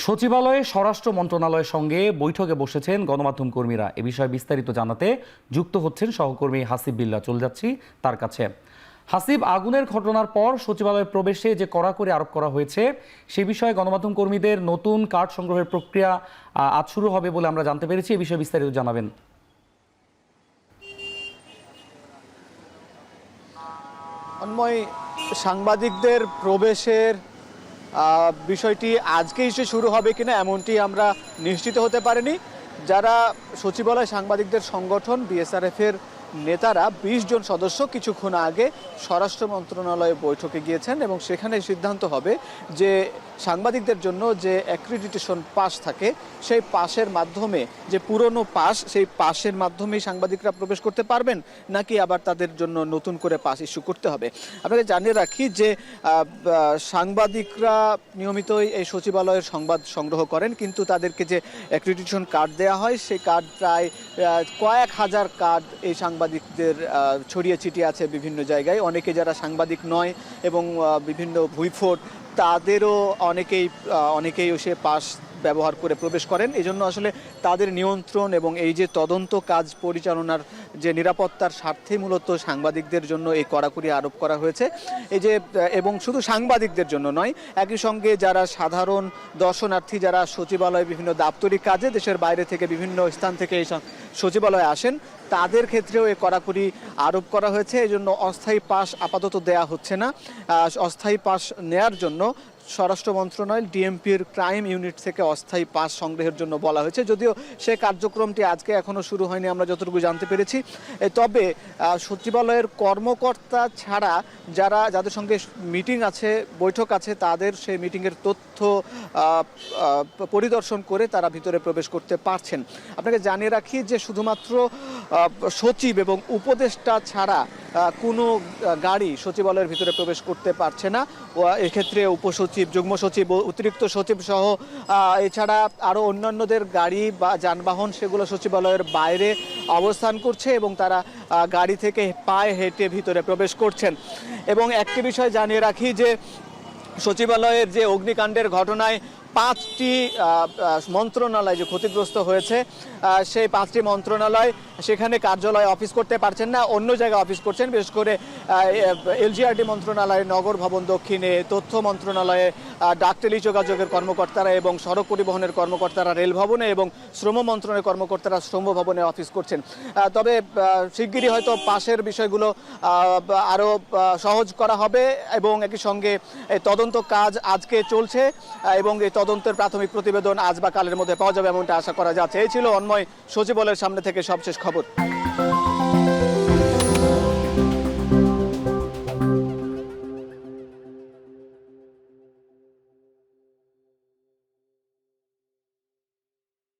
সচিবালয়ে স্বরাষ্ট্র মন্ত্রণালয়ের সঙ্গে বৈঠকে বসেছেন গণমাধ্যম কর্মীরা। এ বিষয়ে বিস্তারিত জানাতে যুক্ত হচ্ছেন সহকর্মী হাসিব বিল্লাহ। চলে যাচ্ছি তার কাছে। হাসিব, আগুনের ঘটনার পর সচিবালয়ে প্রবেশে যে কড়াকড়ি আরোপ করা হয়েছে সে বিষয়ে গণমাধ্যম কর্মীদের নতুন কার্ড সংগ্রহের প্রক্রিয়া আজ শুরু হবে বলে আমরা জানতে পেরেছি। এ বিষয়ে বিস্তারিত জানাবেন। অন্ময়, সাংবাদিকদের প্রবেশের বিষয়টি আজকেই সে শুরু হবে কিনা এমনটি আমরা নিশ্চিত হতে পারিনি। যারা সচিবালয় সাংবাদিকদের সংগঠন বিএসআরএফের নেতারা ২০ জন সদস্য কিছুক্ষণ আগে স্বরাষ্ট্র মন্ত্রণালয়ে বৈঠকে গিয়েছেন এবং সেখানে সিদ্ধান্ত হবে যে সাংবাদিকদের জন্য যে অ্যাক্রিডিটেশন পাস থাকে সেই পাসের মাধ্যমে, যে পুরনো পাস, সেই পাসের মাধ্যমেই সাংবাদিকরা প্রবেশ করতে পারবেন নাকি আবার তাদের জন্য নতুন করে পাস ইস্যু করতে হবে। আপনাকে জানিয়ে রাখি যে সাংবাদিকরা নিয়মিতই এই সচিবালয়ের সংবাদ সংগ্রহ করেন, কিন্তু তাদেরকে যে অ্যাক্রিডিটেশন কার্ড দেওয়া হয় সেই কার্ড প্রায় কয়েক হাজার কার্ড এই সাংবাদিকদের ছড়িয়ে ছিটিয়ে আছে বিভিন্ন জায়গায়। অনেকে যারা সাংবাদিক নয় এবং বিভিন্ন ভুইফোট, তাদেরও অনেকেই সে পাস ব্যবহার করে প্রবেশ করেন। এই জন্য আসলে তাদের নিয়ন্ত্রণ এবং এই যে তদন্ত কাজ পরিচালনার যে নিরাপত্তার স্বার্থে মূলত সাংবাদিকদের জন্য এই কড়াকড়ি আরোপ করা হয়েছে। এই যে এবং শুধু সাংবাদিকদের জন্য নয়, একই সঙ্গে যারা সাধারণ দর্শনার্থী, যারা সচিবালয়ে বিভিন্ন দাপ্তরিক কাজে দেশের বাইরে থেকে বিভিন্ন স্থান থেকে এই সচিবালয়ে আসেন, তাদের ক্ষেত্রেও এই কড়াকড়ি আরোপ করা হয়েছে। এই জন্য অস্থায়ী পাস আপাতত দেয়া হচ্ছে না। অস্থায়ী পাস নেয়ার জন্য স্বরাষ্ট্র মন্ত্রণালয় ডিএমপির ক্রাইম ইউনিট থেকে অস্থায়ী পাস সংগ্রহের জন্য বলা হয়েছে। যদিও সে কার্যক্রমটি আজকে এখনও শুরু হয়নি আমরা যতটুকু জানতে পেরেছি। তবে সচিবালয়ের কর্মকর্তা ছাড়া যাদের সঙ্গে মিটিং আছে, বৈঠক আছে, তাদের সেই মিটিংয়ের তথ্য পরিদর্শন করে তারা ভিতরে প্রবেশ করতে পারছেন। আপনাকে জানিয়ে রাখি যে শুধুমাত্র সচিব এবং উপদেষ্টা ছাড়া কোনো গাড়ি সচিবালয়ের ভিতরে প্রবেশ করতে পারছে না। এক্ষেত্রে উপসচিব, যুগ্ম সচিব, অতিরিক্ত সচিব সহ এছাড়া আরও অন্যান্যদের গাড়ি বা যানবাহন সেগুলো সচিবালয়ের বাইরে অবস্থান করছে এবং তারা গাড়ি থেকে পায়ে হেঁটে ভিতরে প্রবেশ করছেন। এবং একটি বিষয় জানিয়ে রাখি যে সচিবালয়ের যে অগ্নিকাণ্ডের ঘটনায় 5টি মন্ত্রণালয় যে ক্ষতিগ্রস্ত হয়েছে, সেই 5টি মন্ত্রণালয় সেখানে কার্যালয় অফিস করতে পারছেন না, অন্য জায়গায় অফিস করছেন। বিশেষ করে এলজিআরডি মন্ত্রণালয়ে, নগর ভবন দক্ষিণে, তথ্য মন্ত্রণালয়ে ডাক টেলি যোগাযোগের কর্মকর্তারা এবং সড়ক পরিবহনের কর্মকর্তারা রেল ভবনে এবং শ্রম মন্ত্রণালয়ের কর্মকর্তারা শ্রম ভবনে অফিস করছেন। তবে শিগগিরই হয়তো পাশের বিষয়গুলো আরও সহজ করা হবে এবং একই সঙ্গে তদন্ত কাজ আজকে চলছে এবং এই তদন্তের প্রাথমিক প্রতিবেদন আজ বা কালের মধ্যে পাওয়া যাবে এমনটা আশা করা যাচ্ছে। এই ছিল অন্ময় সচিবালয়ের সামনে থেকে সবশেষ খবর।